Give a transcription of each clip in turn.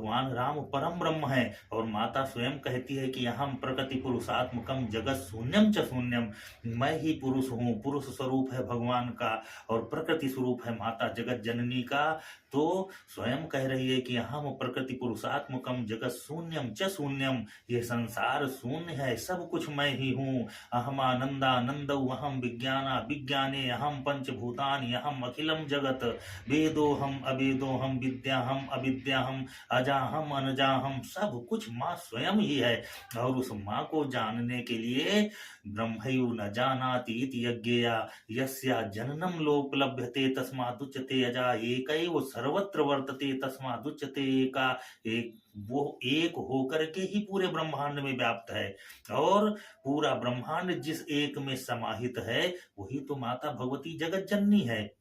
भगवान राम परम ब्रह्म है। और माता स्वयं कहती है कि अहम प्रकृति पुरुषात्मकम जगत शून्यम च शून्यम, मैं ही पुरुष हूँ, पुरुष स्वरूप है भगवान का और प्रकृति स्वरूप है माता जगत जननी का। तो स्वयं कह रही है कि अहम प्रकृति पुरुषात्मकम जगत शून्यम च शून्यम, ये संसार शून्य है, सब कुछ मैं ही हूँ। अहमानंदानंदौ अहम विज्ञाना विज्ञाने अहम पंचभूतानि अहम अखिलम जगत, वेदोहम अवेदोहम विद्याहम अविद्याहम अजाहम अनजाहम, सब कुछ माँ स्वयं ही है। और उस माँ को जानने के लिए ब्रह्मयु न जानाति इति यज्ञेया यस्या जननम लोकलभ्यते तस्मादुच्यते अजा एकैव सर्वत्र वर्तते तस्मादुच्यते एका। एक वो एक होकर के ही पूरे ब्रह्मांड में व्याप्त है, और पूरा ब्रह्मांड जिस एक में समाहित है वही तो माता भगवती जगत जननी है।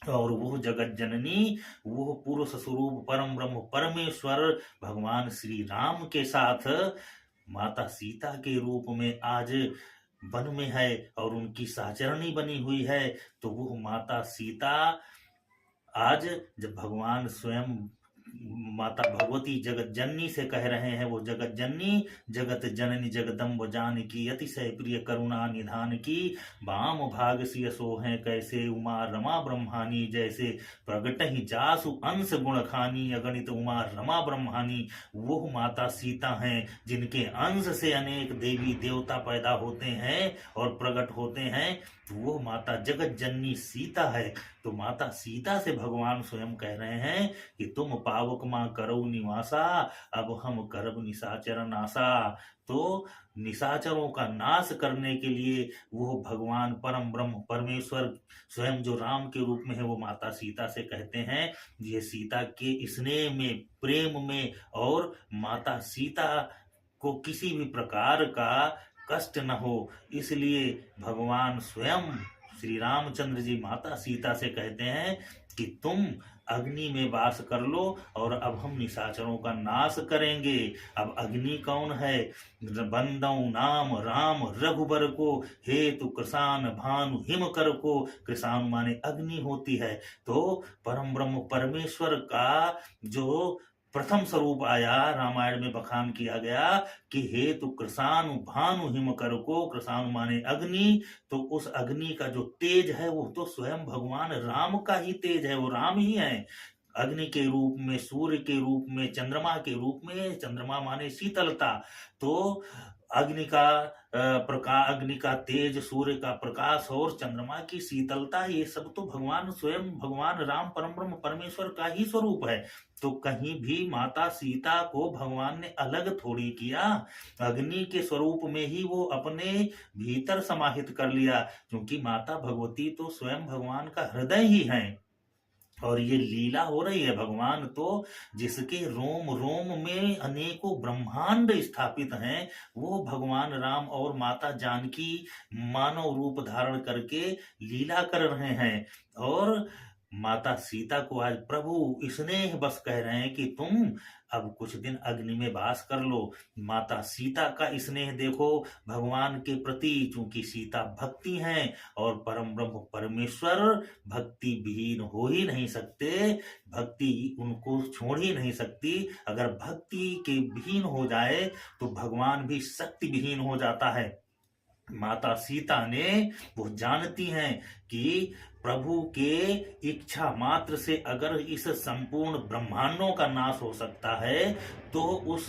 और वो जगत जननी, वो पुरुष स्वरूप परम ब्रह्म परमेश्वर भगवान श्री राम के साथ माता सीता के रूप में आज वन में है और उनकी सहचरणी बनी हुई है। तो वो माता सीता आज जब भगवान स्वयं माता भगवती जगत जननी से कह रहे हैं, वो जगत जननी जगत जननी जगदम्ब जानकी अतिशय प्रिय करुणा निधान की, वाम भाग सिय सोहें कैसे उमा रमा ब्रह्मानी, जैसे प्रगट ही जासु अंश गुण खानी अगणित उमा रमा ब्रह्मानी। वो माता सीता हैं जिनके अंश से अनेक देवी देवता पैदा होते हैं और प्रकट होते हैं। वो माता जगत जननी सीता है। तो माता सीता से भगवान स्वयं कह रहे हैं कि तुम पावक मां करो निवासा, अब हम करब निशाचर नासा। तो निशाचरों का नाश करने के लिए वो भगवान परम ब्रह्म परमेश्वर स्वयं जो राम के रूप में है वो माता सीता से कहते हैं, ये सीता के स्नेह में प्रेम में और माता सीता को किसी भी प्रकार का कष्ट न हो, इसलिए भगवान स्वयं श्री रामचंद्र जी माता सीता से कहते हैं कि तुम अग्नि में वास कर लो और अब हम निशाचरों का नाश करेंगे। अब अग्नि कौन है? बंदौ नाम राम रघुबर को, हेतु कृषान भानु हिम कर को। कृषान माने अग्नि होती है। तो परम ब्रह्म परमेश्वर का जो प्रथम स्वरूप आया, रामायण में बखान किया गया कि हेतु कृषानु भानु हिम कर को, कृषानु माने अग्नि। तो उस अग्नि का जो तेज है वो तो स्वयं भगवान राम का ही तेज है, वो राम ही है। अग्नि के रूप में, सूर्य के रूप में, चंद्रमा के रूप में, चंद्रमा माने शीतलता। तो अग्नि का प्रकाश, अग्नि का तेज, सूर्य का प्रकाश और चंद्रमा की शीतलता, ये सब तो भगवान स्वयं भगवान राम परम ब्रह्म परमेश्वर का ही स्वरूप है। तो कहीं भी माता सीता को भगवान ने अलग थोड़ी किया, अग्नि के स्वरूप में ही वो अपने भीतर समाहित कर लिया, क्योंकि माता भगवती तो स्वयं भगवान का हृदय ही है। और ये लीला हो रही है, भगवान तो जिसके रोम रोम में अनेकों ब्रह्मांड स्थापित हैं, वो भगवान राम और माता जानकी मानव रूप धारण करके लीला कर रहे हैं। और माता सीता को आज प्रभु स्नेह बस कह रहे हैं कि तुम अब कुछ दिन अग्नि में वास कर लो। माता सीता का स्नेह देखो भगवान के प्रति, चूंकि सीता भक्ति हैं और परम ब्रह्म परमेश्वर भक्ति विहीन हो ही नहीं सकते, भक्ति उनको छोड़ ही नहीं सकती। अगर भक्ति के विहीन हो जाए तो भगवान भी शक्ति विहीन हो जाता है। माता सीता ने, वो जानती हैं कि प्रभु के इच्छा मात्र से अगर इस संपूर्ण ब्रह्मांडों का नाश हो सकता है, तो उस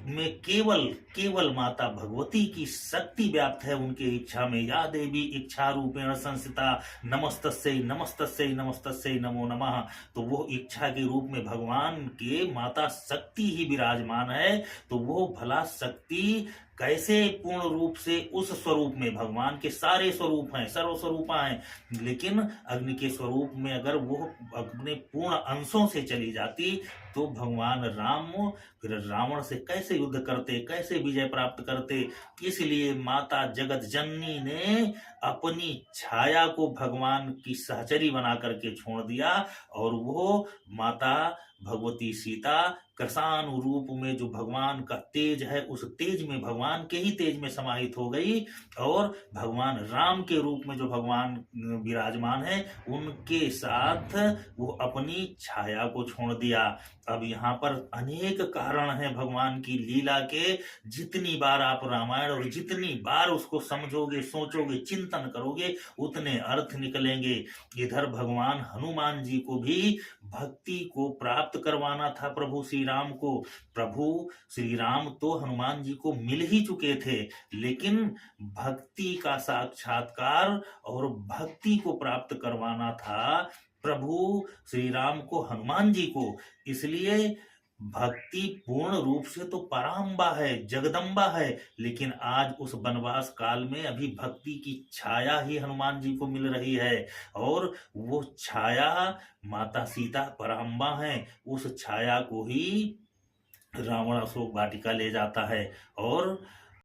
में केवल केवल माता भगवती की शक्ति व्याप्त है उनके इच्छा में। या देवी इच्छा रूपेण संस्थिता नमस्तस्यै नमस्तस्यै नमस्तस्यै नमो नमः। तो वो इच्छा के रूप में भगवान के माता शक्ति ही विराजमान है। तो वो भला शक्ति कैसे पूर्ण रूप से उस स्वरूप में, भगवान के सारे स्वरूप हैं, सर्वस्वरूपा हैं, लेकिन अग्नि के स्वरूप में अगर वो अपने पूर्ण अंशों से चली जाती तो भगवान राम फिर रावण से कैसे युद्ध करते, कैसे विजय प्राप्त करते। इसलिए माता जगत जननी ने अपनी छाया को भगवान की सहचरी बना करके छोड़ दिया और वो माता भगवती सीता कृशानु रूप में जो भगवान का तेज है, उस तेज में, भगवान के ही तेज में समाहित हो गई और भगवान राम के रूप में जो भगवान विराजमान है उनके साथ वो अपनी छाया को छोड़ दिया। अब यहाँ पर अनेक कारण हैं भगवान की लीला के। जितनी बार आप रामायण और जितनी बार उसको समझोगे, सोचोगे, चिंतन करोगे, उतने अर्थ निकलेंगे। इधर भगवान हनुमान जी को भी भक्ति को प्राप्त करवाना था प्रभु श्री राम को। प्रभु श्री राम तो हनुमान जी को मिल ही चुके थे, लेकिन भक्ति का साक्षात्कार और भक्ति को प्राप्त करवाना था प्रभु श्री राम को हनुमान जी को। इसलिए भक्ति पूर्ण रूप से तो पराम्बा है, जगदम्बा है, लेकिन आज उस वनवास काल में अभी भक्ति की छाया ही हनुमान जी को मिल रही है और वो छाया माता सीता पराम्बा है। उस छाया को ही रावण अशोक वाटिका ले जाता है और